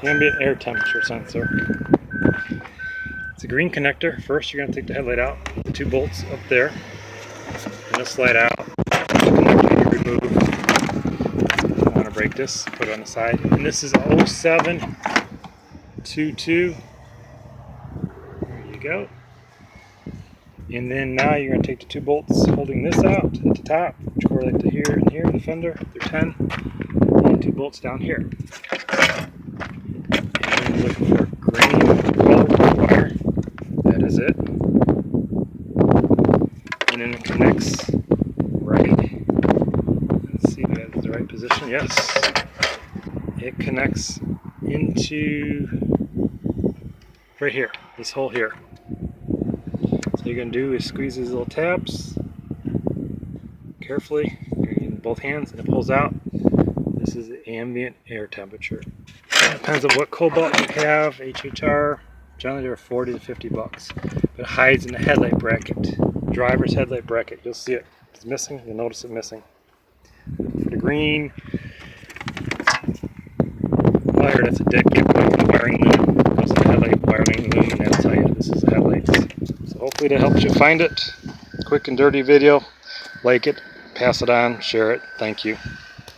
ambient air temperature sensor. It's a green connector. First you're going to take the headlight out, the 2 bolts up there, and it'll slide out. The connector you remove. I want to break this, put it on the side. And this is a 0722. There you go. And then now you're going to take the 2 bolts holding this out at the top, which correlate to here and here, the fender, they're 10, and 2 bolts down here. And then you're looking for green color wire. That is it. And then it connects right. Let's see if that is the right position. Yes. It connects into right here, this hole here. So you're going to do is squeeze these little tabs carefully in both hands, and it pulls out. This is the ambient air temperature. It depends on what cobalt you have, HHR. Generally they're 40 to 50 bucks. But it hides in the headlight bracket, driver's headlight bracket. You'll see it. It's missing. You'll notice it missing. For the green wire, that's a dead giveaway from the wiring loom. It goes to the headlight wiring loom, and that'll tell you this is the headlights. So hopefully that helps you find it. Quick and dirty video. Like it, pass it on, share it. Thank you.